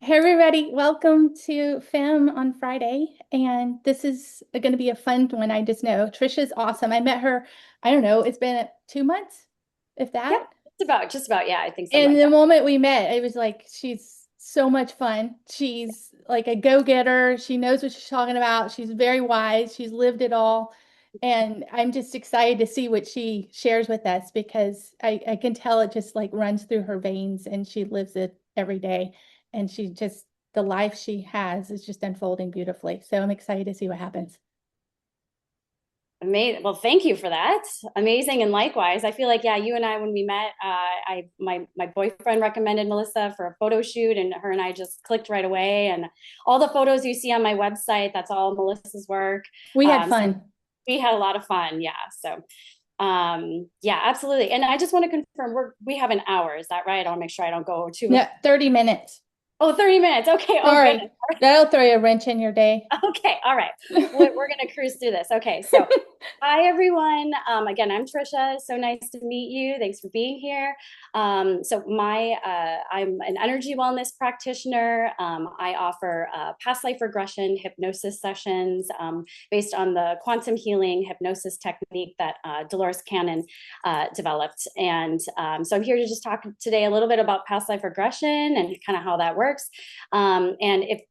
Hey everybody, welcome to Femme on Friday. And this is going to be a fun one, I just know. Trisha's awesome. I met her, I don't know, it's been 2 months, if Yep, that. just about. Yeah, I think something And like the that. moment we met, it was like she's so much fun. She's like a go-getter. She knows what she's talking about. She's very wise. She's lived it all. And I'm just excited to see what she shares with us because I can tell it just like runs through her veins and she lives it every day. And she just, the life she has is just unfolding beautifully. So I'm excited to see what happens. Amazing. Well, thank you for that. Amazing, and likewise. I feel like yeah, you and I when we met, my boyfriend recommended Melissa for a photo shoot, and her and I just clicked right away. And all the photos you see on my website, that's all Melissa's work. We had So fun. we had a lot of fun. Yeah. So yeah, absolutely. And I just want to confirm we have an hour. Is that right? I want to make sure I don't go too. No, 30 minutes. Oh, 30 minutes. Okay. Oh, Sorry. goodness. That'll throw a wrench in your day. Okay, all right. We're going to cruise through this. Okay, so hi everyone. Again, I'm Trisha. So nice to meet you. Thanks for being here. I'm an energy wellness practitioner. I offer past life regression hypnosis sessions based on the quantum healing hypnosis technique that Dolores Cannon developed. And so I'm here to just talk today a little bit about past life regression and kind of how that works. And if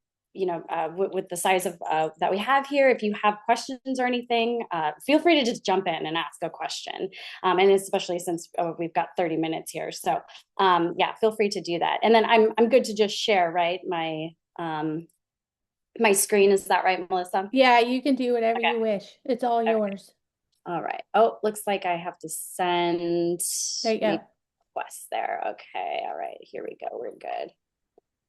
with the size of that we have here, if you have questions or anything, feel free to just jump in and ask a question. And especially since we've got 30 minutes here. So yeah, feel free to do that. And then I'm good to just share, right? My screen, is that right, Melissa? Yeah, you can do whatever Okay. you wish. It's all Okay. yours. All right. Oh, looks like I have to send There you go. requests there. Okay. All right. Here we go. We're good.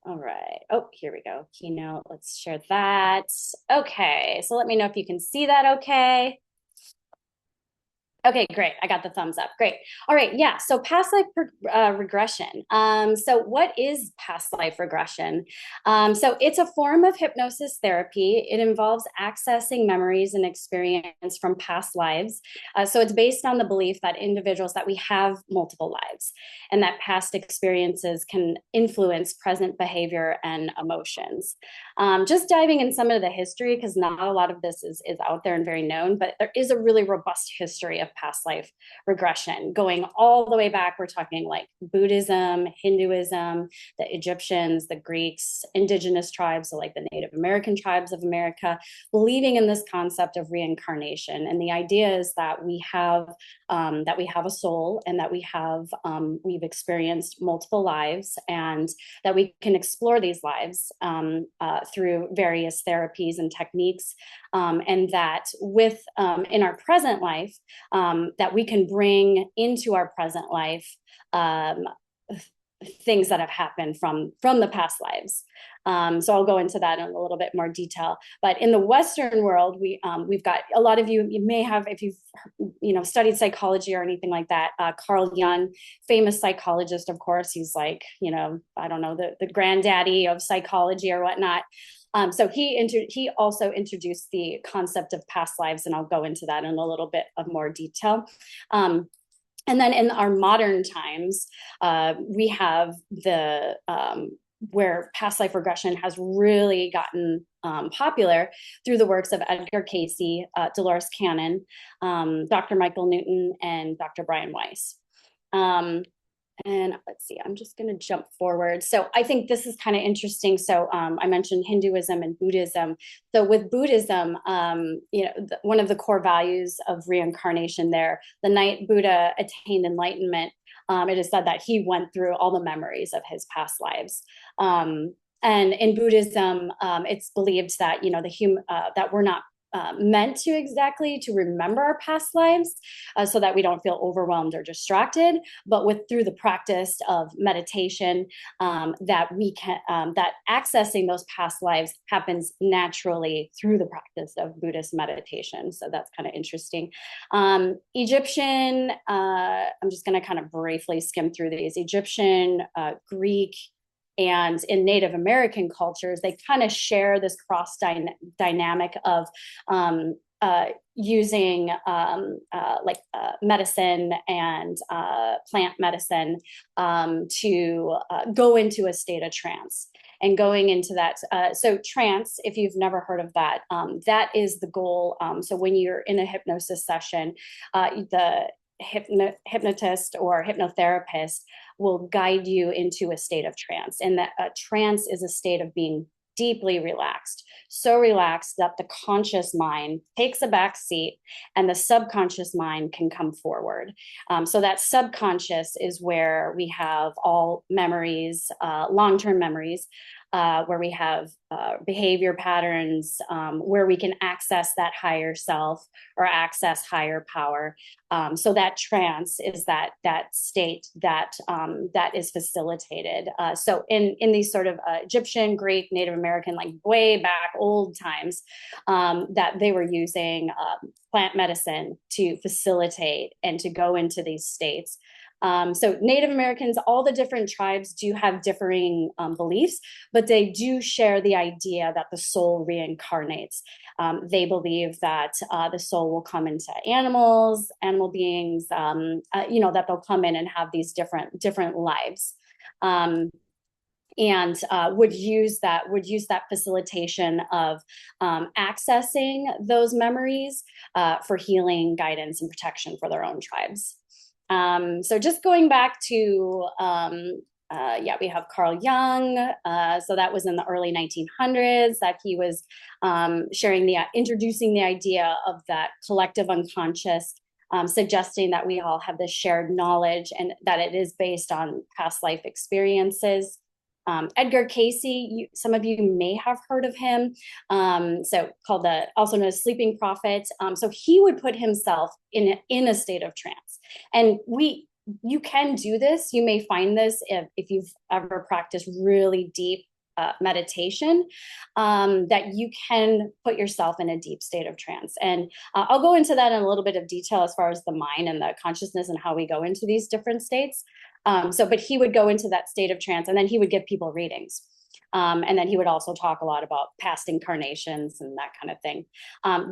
All right. Oh, here we go. Keynote. Let's share that. Okay. So let me know if you can see that okay. Okay, great. I got the thumbs up. Great. All right. Yeah. So past life regression. So what is past life regression? So it's a form of hypnosis therapy. It involves accessing memories and experience from past lives. So it's based on the belief that individuals that we have multiple lives and that past experiences can influence present behavior and emotions. Just diving in some of the history, because not a lot of this is out there and very known, but there is a really robust history of past life regression going all the way back. We're talking like Buddhism, Hinduism, the Egyptians, the Greeks, indigenous tribes, so like the Native American tribes of America, believing in this concept of reincarnation. And the idea is that we have a soul and that we've experienced multiple lives and that we can explore these lives through various therapies and techniques, and that with in our present life, that we can bring into our present life um, things that have happened from the past lives. So I'll go into that in a little bit more detail. But in the Western world, we've got a lot of you may have, if you've studied psychology or anything like that. Carl Jung, famous psychologist, of course, he's like I don't know, the granddaddy of psychology or whatnot. So he also introduced the concept of past lives, and I'll go into that in a little bit of more detail. And then in our modern times, we have the where past life regression has really gotten popular through the works of Edgar Cayce, Dolores Cannon, Dr. Michael Newton, and Dr. Brian Weiss. Um, and let's see, I'm just going to jump forward. So I think this is kind of interesting. So I mentioned Hinduism and Buddhism. So with Buddhism, one of the core values of reincarnation there, the night Buddha attained enlightenment, it is said that he went through all the memories of his past lives. And in Buddhism, it's believed that, that we're not meant to exactly to remember our past lives, so that we don't feel overwhelmed or distracted, but through the practice of meditation, that we can that accessing those past lives happens naturally through the practice of Buddhist meditation. So that's kind of interesting. Egyptian, I'm just going to kind of briefly skim through these. Egyptian, Greek, and in Native American cultures, they kind of share this dynamic of using medicine and plant medicine to go into a state of trance. and going into that. So trance, if you've never heard of that, that is the goal. So when you're in a hypnosis session, the hypnotist or hypnotherapist will guide you into a state of trance. And that trance is a state of being deeply relaxed, so relaxed that the conscious mind takes a back seat and the subconscious mind can come forward. So that subconscious is where we have all memories, long-term memories, where we have behavior patterns, where we can access that higher self or access higher power. So that trance is that state that that is facilitated. So in these sort of Egyptian, Greek, Native American, like way back old times, that they were using plant medicine to facilitate and to go into these states. So Native Americans, all the different tribes do have differing beliefs, but they do share the idea that the soul reincarnates. They believe that the soul will come into animal beings, that they'll come in and have these different lives. And would use that facilitation of accessing those memories for healing, guidance, and protection for their own tribes. So just going back to, we have Carl Jung. So that was in the early 1900s that he was introducing the idea of that collective unconscious, suggesting that we all have this shared knowledge and that it is based on past life experiences. Edgar Casey, some of you may have heard of him, also known as sleeping prophet. So he would put himself in a state of trance, and you can do this. You may find this if you've ever practiced really deep meditation, that you can put yourself in a deep state of trance. And I'll go into that in a little bit of detail as far as the mind and the consciousness and how we go into these different states. But he would go into that state of trance, and then he would give people readings. And then he would also talk a lot about past incarnations and that kind of thing.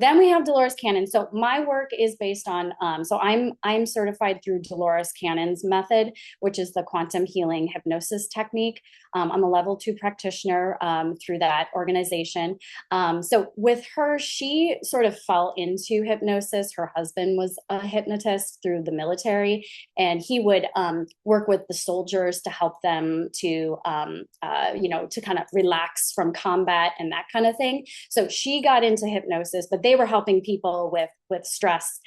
Then we have Dolores Cannon. So my work is based on, I'm certified through Dolores Cannon's method, which is the quantum healing hypnosis technique. I'm a level 2 practitioner through that organization. So with her, she sort of fell into hypnosis. Her husband was a hypnotist through the military, and he would work with the soldiers to help them to kind of relax from combat and that kind of thing. So she got into hypnosis, but they were helping people with stress,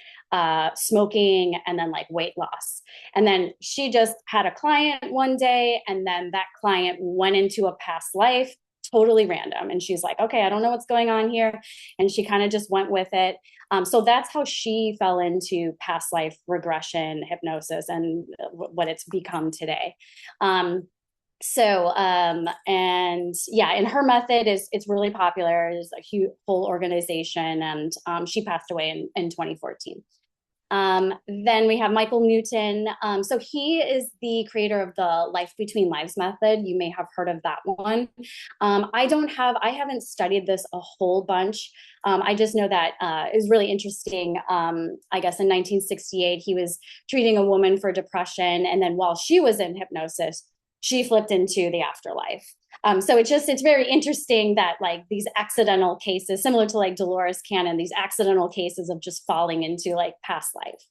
smoking, and then like weight loss. And then she just had a client one day, and then that client went into a past life, totally random. And she's like, okay, I don't know what's going on here. And she kind of just went with it. So that's how she fell into past life regression hypnosis and what it's become today. And her method it's really popular. There's a huge whole organization, and she passed away in 2014. Then we have Michael Newton. So he is the creator of the Life Between Lives method. You may have heard of that one. I haven't studied this a whole bunch. I just know that it was really interesting. I guess in 1968, he was treating a woman for depression. And then while she was in hypnosis, she flipped into the afterlife. So it's very interesting that like these accidental cases, similar to like Dolores Cannon, these accidental cases of just falling into like past life.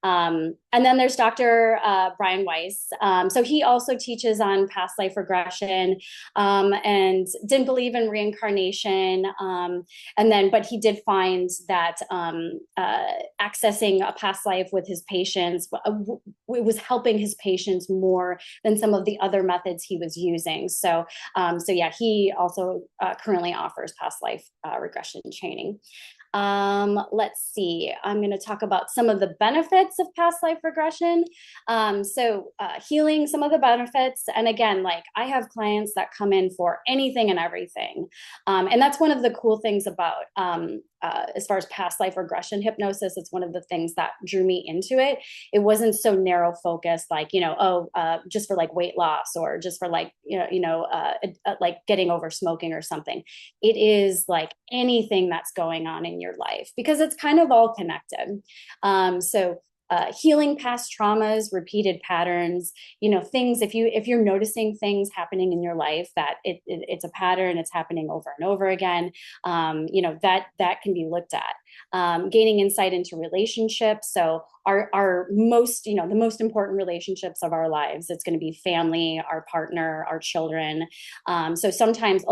And then there's Dr. Brian Weiss. So he also teaches on past life regression, and didn't believe in reincarnation. But he did find that accessing a past life with his patients was helping his patients more than some of the other methods he was using. He also currently offers past life regression training. Let's see, I'm going to talk about some of the benefits of past life regression. Healing, some of the benefits. And again, like I have clients that come in for anything and everything. And that's one of the cool things about, as far as past life regression hypnosis, it's one of the things that drew me into it. It wasn't so narrow focused, like, just for like weight loss or just for like, like getting over smoking or something. It is like anything that's going on in your life, because it's kind of all connected. healing past traumas, repeated patterns, things. If you're noticing things happening in your life that it's a pattern, it's happening over and over again, that can be looked at. Gaining insight into relationships. So our most, the most important relationships of our lives, it's going to be family, our partner, our children. So sometimes,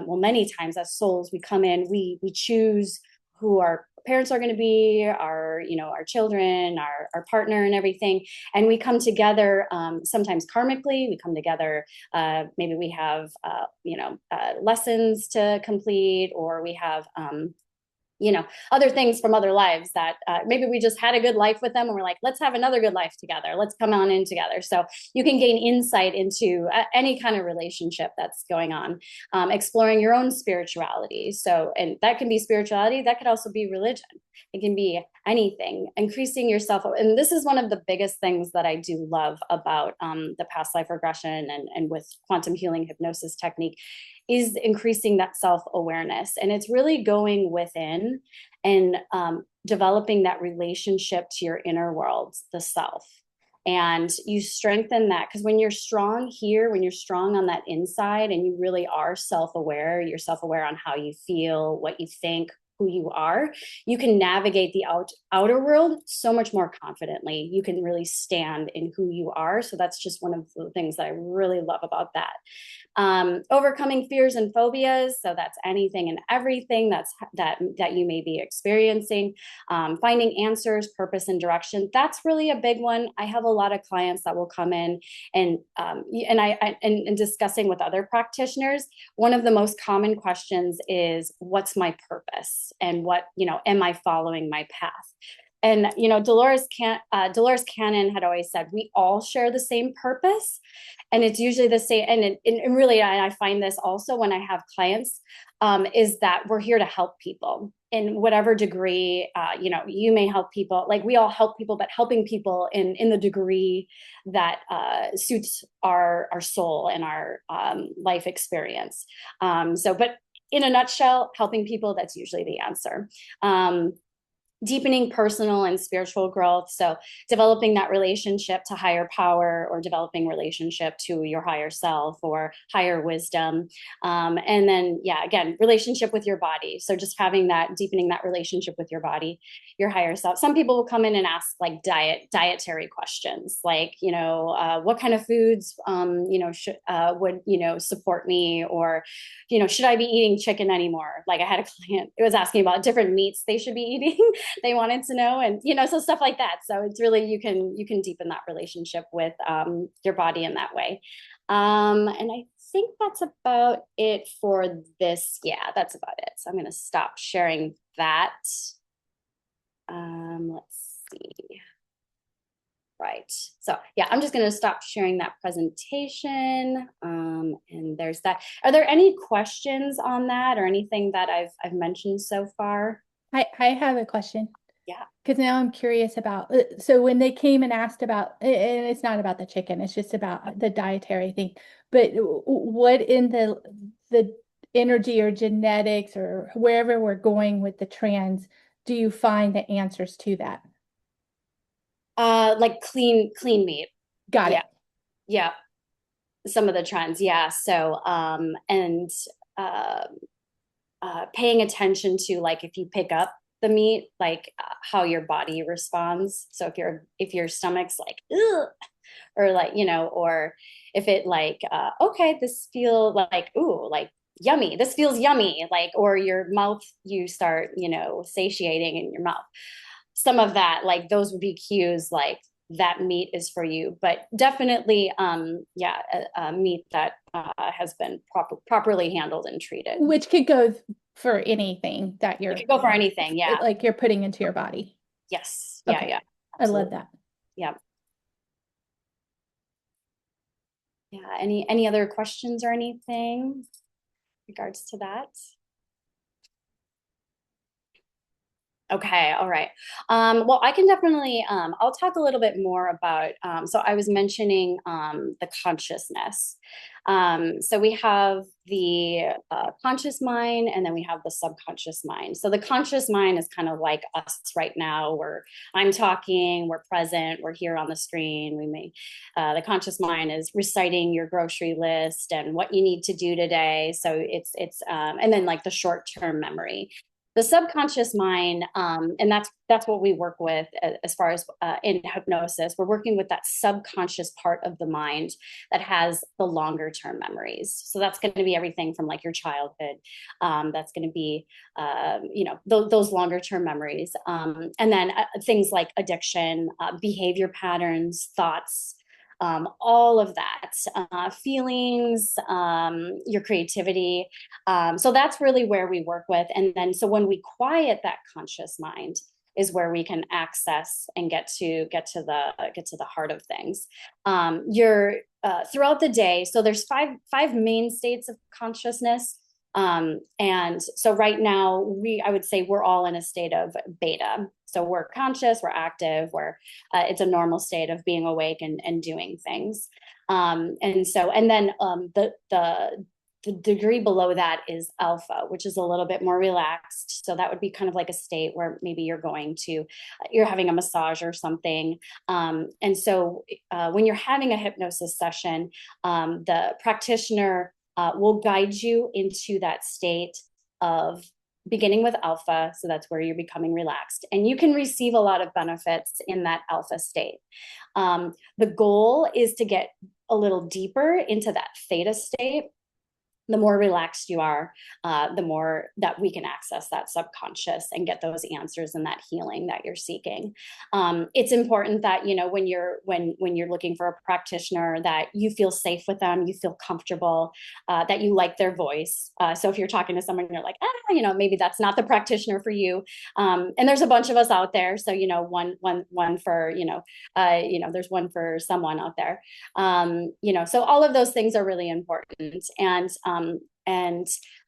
many times as souls, we come in, we choose who our parents are going to be, our children, our partner, and everything. And we come together, sometimes karmically. We come together. Maybe we have lessons to complete, or we have other things from other lives that maybe we just had a good life with them and we're like, let's have another good life together. Let's come on in together. So you can gain insight into any kind of relationship that's going on, exploring your own spirituality. So, and that can be spirituality, that could also be religion. It can be anything, increasing yourself. And this is one of the biggest things that I do love about the past life regression and with quantum healing hypnosis technique is increasing that self-awareness. And it's really going within and developing that relationship to your inner world, the self. And you strengthen that because when you're strong here, when you're strong on that inside and you really are self-aware, you're self-aware on how you feel, what you think, who you are, you can navigate the outer world so much more confidently. You can really stand in who you are. So that's just one of the things that I really love about that. Overcoming fears and phobias. So that's anything and everything that you may be experiencing. Finding answers, purpose, and direction. That's really a big one. I have a lot of clients that will come in and discussing with other practitioners. One of the most common questions is, what's my purpose? And am I following my path? And Dolores Cannon had always said we all share the same purpose, and it's usually the same. And really, I find this also when I have clients, is that we're here to help people in whatever degree. You may help people, like we all help people, but helping people in the degree that suits our soul and our life experience. But in a nutshell, helping people, that's usually the answer. Deepening personal and spiritual growth. So developing that relationship to higher power, or developing relationship to your higher self or higher wisdom. And then, again, relationship with your body. So just deepening that relationship with your body, your higher self. Some people will come in and ask like dietary questions, like, what kind of foods, would, support me, or, should I be eating chicken anymore? Like I had a client who was asking about different meats they should be eating. They wanted to know, and so stuff like that. So it's really, you can deepen that relationship with your body in that way. And I think that's about it for this. Yeah, that's about it. So I'm going to stop sharing that. Let's see. Right. So I'm just going to stop sharing that presentation. And there's that. Are there any questions on that or anything that I've mentioned so far? I have a question. Yeah. Because now I'm curious about, so when they came and asked about, and it's not about the chicken, it's just about the dietary thing, but what in the energy or genetics or wherever we're going with the trans, do you find the answers to that? Like clean meat. Got Yeah. it. Yeah. Some of the trends. Yeah. So, and paying attention to, like, if you pick up the meat, like how your body responds. So if your stomach's like, ugh, or like, or if it like, okay, this feel like, ooh, like yummy, this feels yummy, like, or your mouth, you start, satiating in your mouth. Some of that, like those would be cues, like that meat is for you. But definitely, meat that has been properly handled and treated. Which could go for anything that It could go for anything. Yeah. like you're putting into your body. Yes. Yeah. Okay. Yeah. I love Absolutely. that. Yeah. Yeah. Any other questions or anything in regards to that? Okay, all right. Well, I can definitely, I'll talk a little bit more about, so I was mentioning the consciousness. So we have the conscious mind and then we have the subconscious mind. So the conscious mind is kind of like us right now, where I'm talking, we're present, we're here on the screen. The conscious mind is reciting your grocery list and what you need to do today. So and then like the short-term memory, the subconscious mind, and that's what we work with as far as in hypnosis. We're working with that subconscious part of the mind that has the longer term memories. So that's going to be everything from like your childhood. That's going to be those longer term memories, and then things like addiction, behavior patterns, thoughts, all of that, feelings, your creativity. So that's really where we work with. And then, so when we quiet that conscious mind, is where we can access and get to the heart of things. You're throughout the day. So there's five main states of consciousness. And so right now, I would say we're all in a state of beta. So we're conscious, we're active, it's a normal state of being awake and doing things. And then the degree below that is alpha, which is a little bit more relaxed. So that would be kind of like a state where maybe you're having a massage or something. And so when you're having a hypnosis session, the practitioner will guide you into that state of beginning with alpha. So that's where you're becoming relaxed. And you can receive a lot of benefits in that alpha state. The goal is to get a little deeper into that theta state. The more relaxed you are, the more that we can access that subconscious and get those answers and that healing that you're seeking. It's important that, when you're looking for a practitioner, that you feel safe with them, you feel comfortable, that you like their voice. So if you're talking to someone, you're like, maybe that's not the practitioner for you. And there's a bunch of us out there. So, one for, there's one for someone out there. So all of those things are really important. And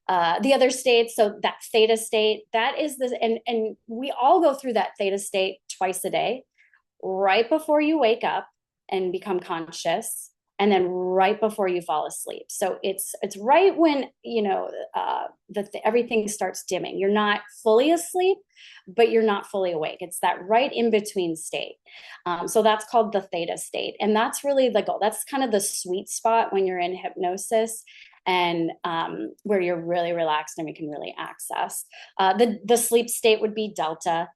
the other states, so that theta state, that is and we all go through that theta state twice a day, right before you wake up and become conscious, and then right before you fall asleep. So it's right when everything starts dimming. You're not fully asleep, but you're not fully awake. It's that right in between state. So that's called the theta state, and that's really the goal. That's kind of the sweet spot when you're in hypnosis, and where you're really relaxed and we can really access. The sleep state would be delta.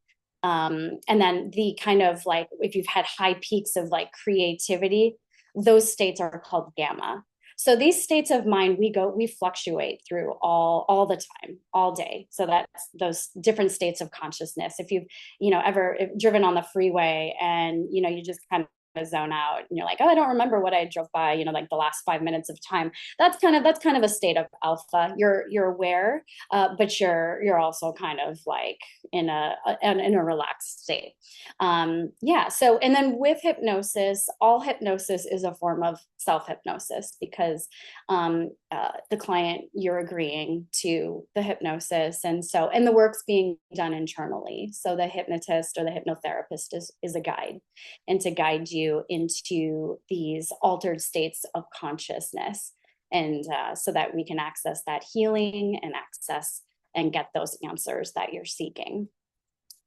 And then the kind of like, if you've had high peaks of like creativity, those states are called gamma. So these states of mind, we fluctuate through all the time, all day. So that's those different states of consciousness. If you've, ever driven on the freeway and, you just kind of zone out and you're like, oh, I don't remember what I drove by, like the last 5 minutes of time. That's kind of a state of alpha. You're aware, but you're also kind of like in a relaxed state. So, and then with hypnosis, all hypnosis is a form of self-hypnosis, because the client, you're agreeing to the hypnosis, and the work's being done internally. So the hypnotist or the hypnotherapist is a guide, and to guide you into these altered states of consciousness, and so that we can access that healing and get those answers that you're seeking.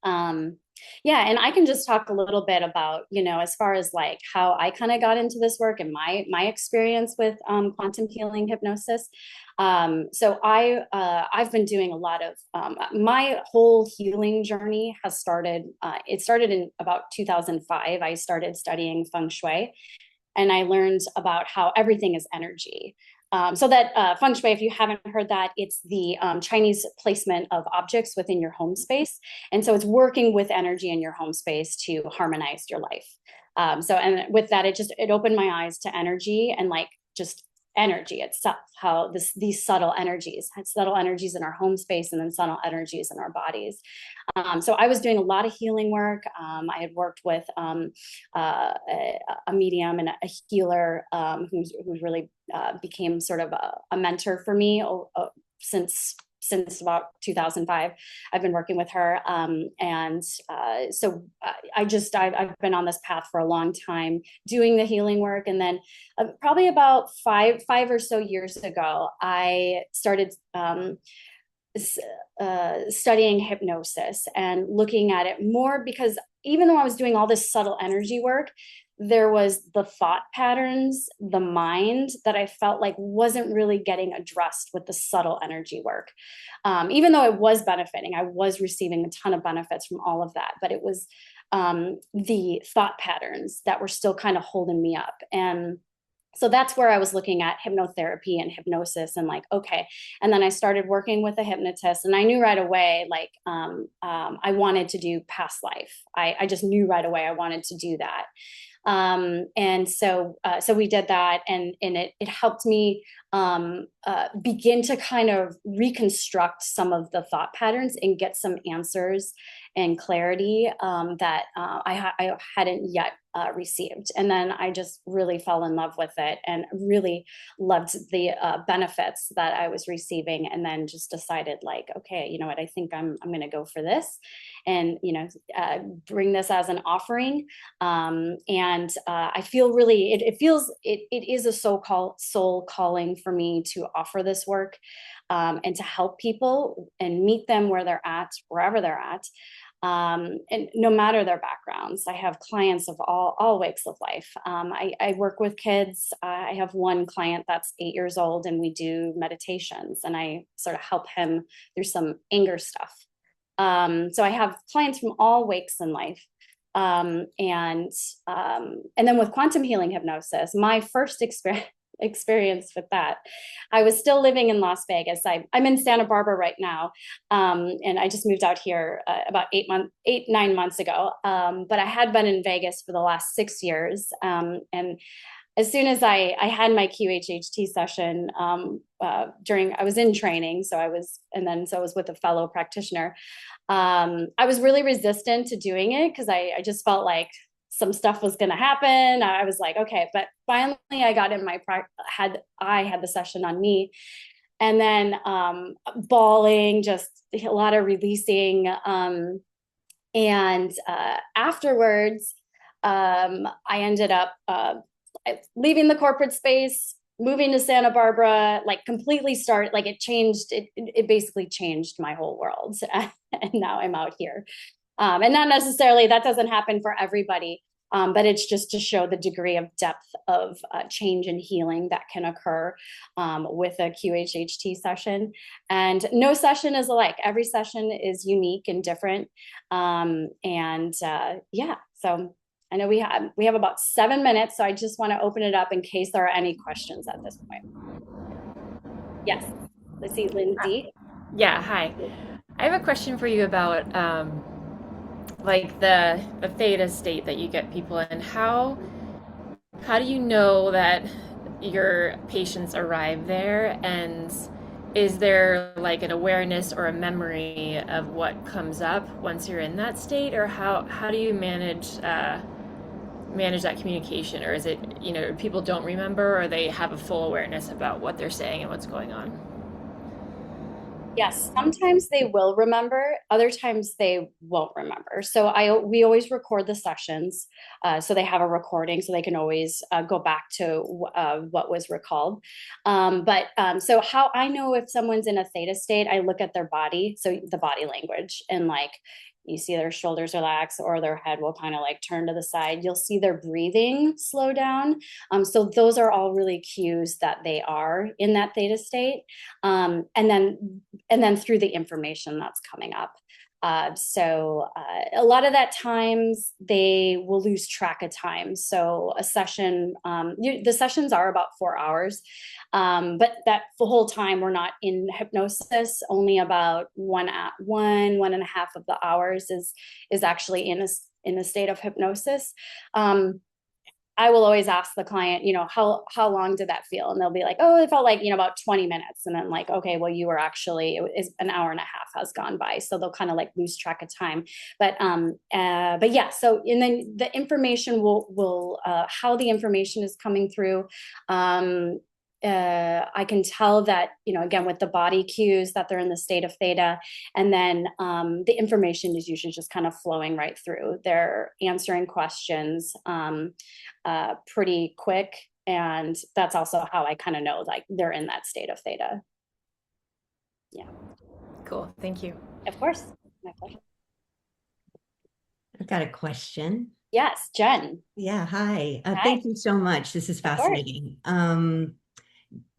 And I can just talk a little bit about, as far as like how I kind of got into this work and my experience with quantum healing hypnosis. So I've been doing a lot of my whole healing journey has started. It started in about 2005. I started studying feng shui, and I learned about how everything is energy. So that feng shui, if you haven't heard that, it's the Chinese placement of objects within your home space. And so it's working with energy in your home space to harmonize your life. And with that, it opened my eyes to energy, and like just energy itself, how these subtle energies in our home space, and then subtle energies in our bodies. So I was doing a lot of healing work. I had worked with a medium and a healer who's really became sort of a mentor for me since since about 2005. I've been working with her. I've been on this path for a long time doing the healing work. And then probably about five or so years ago, I started studying hypnosis and looking at it more, because even though I was doing all this subtle energy work, there was the thought patterns, the mind that I felt like wasn't really getting addressed with the subtle energy work. Even though it was benefiting, I was receiving a ton of benefits from all of that, but it was the thought patterns that were still kind of holding me up. And so that's where I was looking at hypnotherapy and hypnosis, and like, okay. And then I started working with a hypnotist, and I knew right away, like, I wanted to do past life. I just knew right away I wanted to do that. So we did that, and it helped me begin to kind of reconstruct some of the thought patterns and get some answers and clarity that I hadn't yet received. And then I just really fell in love with it and really loved the benefits that I was receiving. And then just decided, like, okay, you know what, I think I'm going to go for this, and bring this as an offering. I feel really, it is a soul calling for me to offer this work, and to help people and meet them where they're at, wherever they're at. And no matter their backgrounds. I have clients of all walks of life. I work with kids. I have one client that's 8 years old, and we do meditations, and I sort of help him through some anger stuff. So I have clients from all walks in life. And then with quantum healing hypnosis, my first experience with that, I was still living in Las Vegas. I'm in Santa Barbara right now, and I just moved out here about 9 months ago. But I had been in Vegas for the last 6 years, and as soon as I had my QHHT session, I was in training, so I was with a fellow practitioner. I was really resistant to doing it, because I just felt like some stuff was going to happen. I was like, okay, but finally I got in I had the session on me, and then bawling, just a lot of releasing. And afterwards, I ended up leaving the corporate space, moving to Santa Barbara, like completely it basically changed my whole world. And now I'm out here. And not necessarily, that doesn't happen for everybody, but it's just to show the degree of depth of change and healing that can occur with a QHHT session. And no session is alike. Every session is unique and different. So I know we have about 7 minutes, so I just want to open it up in case there are any questions at this point. Yes, let's see, Lindsay. Yeah, hi. I have a question for you about like the theta state that you get people in. How do you know that your patients arrive there, and is there like an awareness or a memory of what comes up once you're in that state, or how do you manage that communication? Or is it, people don't remember, or they have a full awareness about what they're saying and what's going on? Yes, sometimes they will remember, other times they won't remember. So we always record the sessions, so they have a recording, so they can always go back to what was recalled. So how I know if someone's in a theta state, I look at their body, so the body language, and like you see their shoulders relax, or their head will kind of like turn to the side. You'll see their breathing slow down. So those are all really cues that they are in that theta state. And then through the information that's coming up. A lot of that times they will lose track of time. So a session, the sessions are about 4 hours, but that the whole time we're not in hypnosis. Only about one and a half of the hours is actually in a state of hypnosis. I will always ask the client, how long did that feel? And they'll be like, oh, it felt like, about 20 minutes. And then like, okay, well, you were actually, an hour and a half has gone by. So they'll kind of like lose track of time. But yeah, so, and then the information will how the information is coming through. I can tell that, again, with the body cues that they're in the state of theta. And then the information is usually just kind of flowing right through. They're answering questions pretty quick. And that's also how I kind of know like they're in that state of theta. Yeah. Cool. Thank you. Of course. My pleasure. I've got a question. Yes, Jen. Yeah, hi. Hi. Thank you so much. This is fascinating.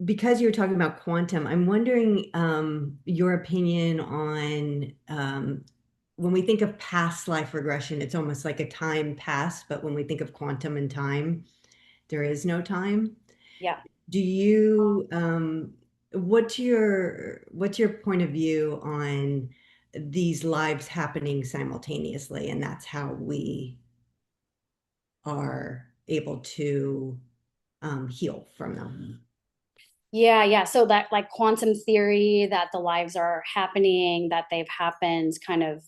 Because you're talking about quantum, I'm wondering your opinion on when we think of past life regression, it's almost like a time past, but when we think of quantum and time, there is no time. Yeah. Do you, what's your point of view on these lives happening simultaneously, and that's how we are able to heal from them? Yeah. So that like quantum theory that the lives are happening, that they've happened kind of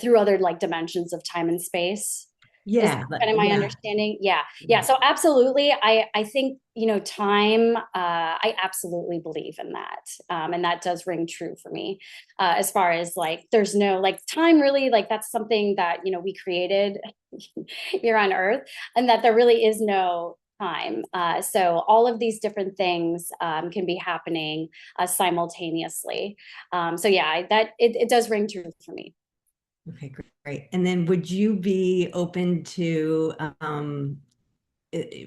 through other like dimensions of time and space. Yeah. Is kind of my understanding. Yeah. So absolutely. I think, time, I absolutely believe in that. And that does ring true for me. As far as like, there's no like time really, like that's something that, we created here on Earth, and that there really is no time. So all of these different things can be happening simultaneously. So yeah, that it does ring true for me. Okay, great. And then would you be open to,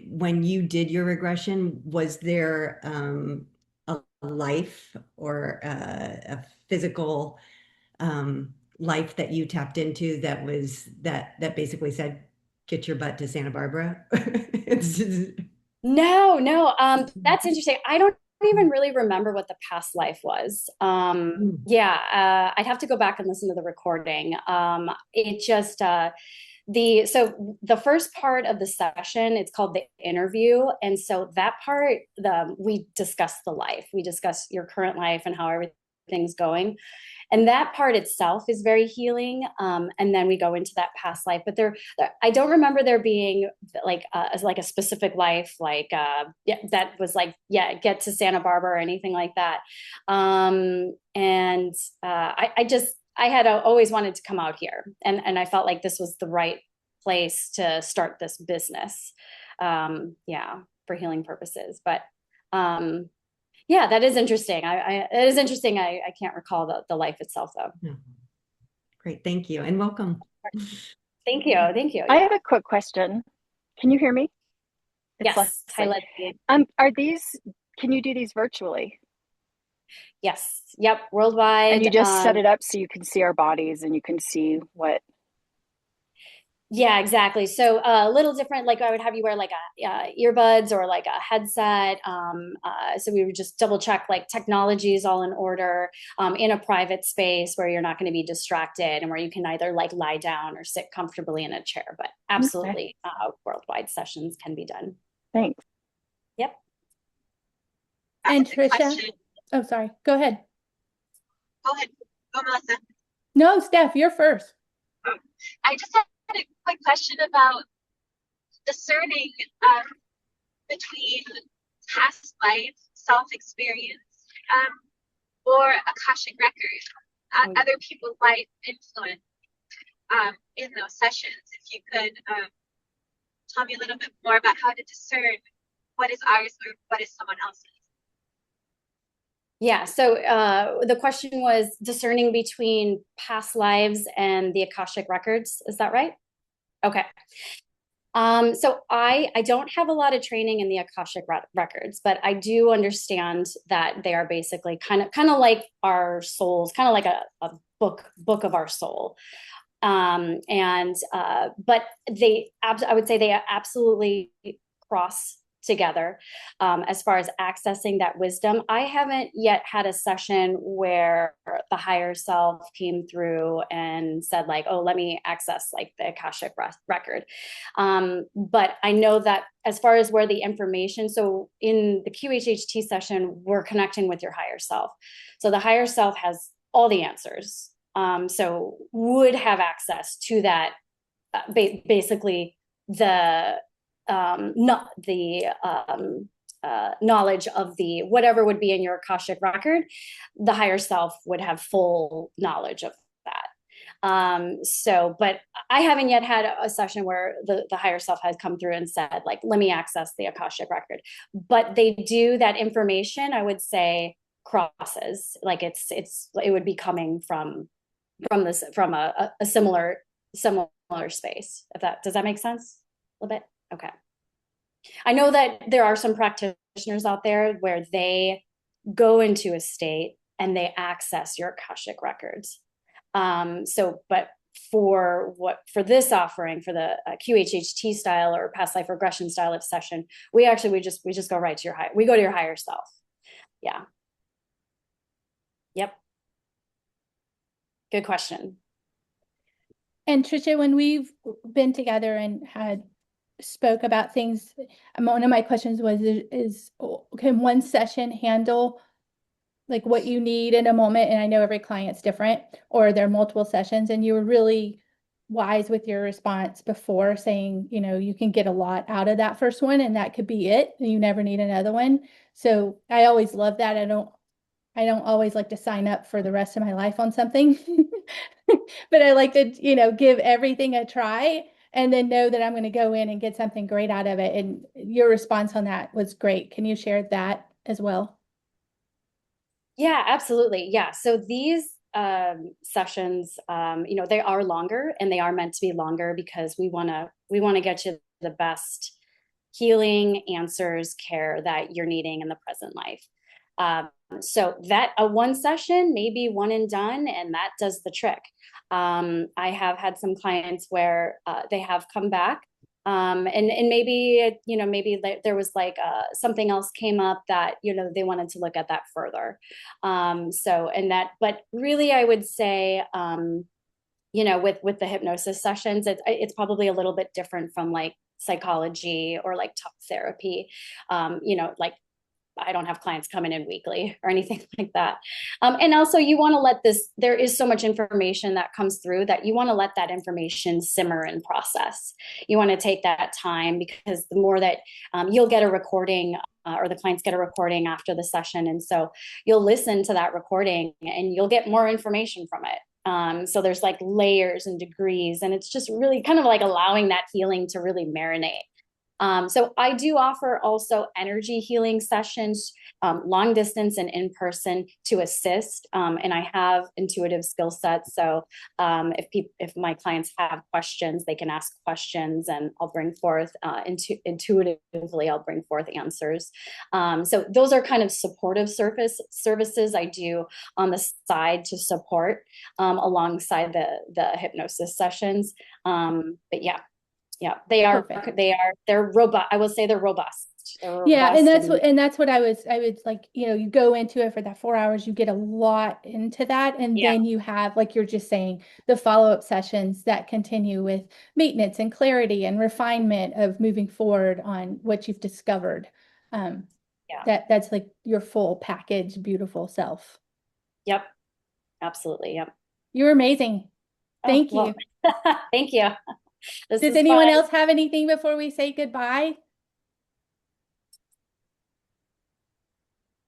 when you did your regression, was there a life or a physical life that you tapped into that was that basically said, get your butt to Santa Barbara? No. That's interesting. I don't even really remember what the past life was. Yeah, I'd have to go back and listen to the recording. It just so the first part of the session, it's called the interview, and so that part, we discuss the life, we discuss your current life and how everything's going. And that part itself is very healing. And then we go into that past life, but I don't remember there being like a specific life, like that was like, get to Santa Barbara or anything like that. And I had always wanted to come out here, and I felt like this was the right place to start this business. For healing purposes, but yeah, that is interesting. It is interesting. I can't recall the life itself though. No. Great, thank you, and welcome. Thank you. Yeah. I have a quick question. Can you hear me? Yes. Hi, Leslie. Can you do these virtually? Yes. Yep. Worldwide. And you just set it up so you can see our bodies and you can see what. Yeah, exactly. So a little different, like I would have you wear like a earbuds or like a headset. So we would just double check like technology is all in order in a private space where you're not going to be distracted and where you can either like lie down or sit comfortably in a chair. But absolutely, worldwide sessions can be done. Thanks. Yep. And Trisha, oh, sorry. Go ahead. Go, Melissa. No, Steph, you're first. I just had a quick question about discerning between past life, self-experience, or Akashic record, other people's life influence in those sessions. If you could tell me a little bit more about how to discern what is ours or what is someone else's. Yeah, so the question was discerning between past lives and the Akashic records. Is that right? Okay. So I don't have a lot of training in the Akashic records, but I do understand that they are basically kind of like our souls, kind of like a book of our soul. But I would say they absolutely cross together as far as accessing that wisdom. I haven't yet had a session where the higher self came through and said like, oh, let me access like the Akashic record. But I know that as far as where the information, so in the QHHT session, we're connecting with your higher self. So the higher self has all the answers. So would have access to that, basically the not the knowledge of the whatever would be in your Akashic record, the higher self would have full knowledge of that. But I haven't yet had a session where the higher self has come through and said, like, let me access the Akashic record. But they do, that information, I would say, crosses. Like it would be coming from a similar space. If that does that make sense a little bit? Okay. I know that there are some practitioners out there where they go into a state and they access your Akashic records. But for this offering, for the QHHT style or past life regression style of session, we just go right to we go to your higher self. Yeah. Yep. Good question. And Trisha, when we've been together and spoke about things, one of my questions was, can one session handle like what you need in a moment? And I know every client's different, or there are multiple sessions, and you were really wise with your response before, saying, you can get a lot out of that first one and that could be it. You never need another one. So I always love that. I don't always like to sign up for the rest of my life on something, but I like to, give everything a try and then know that I'm going to go in and get something great out of it. And your response on that was great. Can you share that as well? Yeah, absolutely. Yeah. So these sessions, they are longer, and they are meant to be longer because we want to get you the best healing, answers, care that you're needing in the present life. So that a one session, maybe one and done, and that does the trick. I have had some clients where they have come back, and maybe there was like something else came up that they wanted to look at that further. But really, I would say, with the hypnosis sessions, it's probably a little bit different from like psychology or like talk therapy. Like I don't have clients coming in weekly or anything like that. And also you want to there is so much information that comes through that you want to let that information simmer and process. You want to take that time, because the more that you'll get a recording, or the clients get a recording after the session. And so you'll listen to that recording and you'll get more information from it. So there's like layers and degrees, and it's just really kind of like allowing that healing to really marinate. So I do offer also energy healing sessions, long distance and in person, to assist. And I have intuitive skill sets. So if my clients have questions, they can ask questions, and I'll bring forth intuitively, I'll bring forth answers. So those are kind of supportive services I do on the side to support alongside the hypnosis sessions. But yeah, they're robust. I will say they're robust. Yeah, and that's what I would like, you go into it for that 4 hours, you get a lot into that. And then you have, like you're just saying, the follow-up sessions that continue with maintenance and clarity and refinement of moving forward on what you've discovered. That's like your full package, beautiful self. Yep. Absolutely. Yep. You're amazing. Thank you. Thank you. Does anyone else have anything before we say goodbye?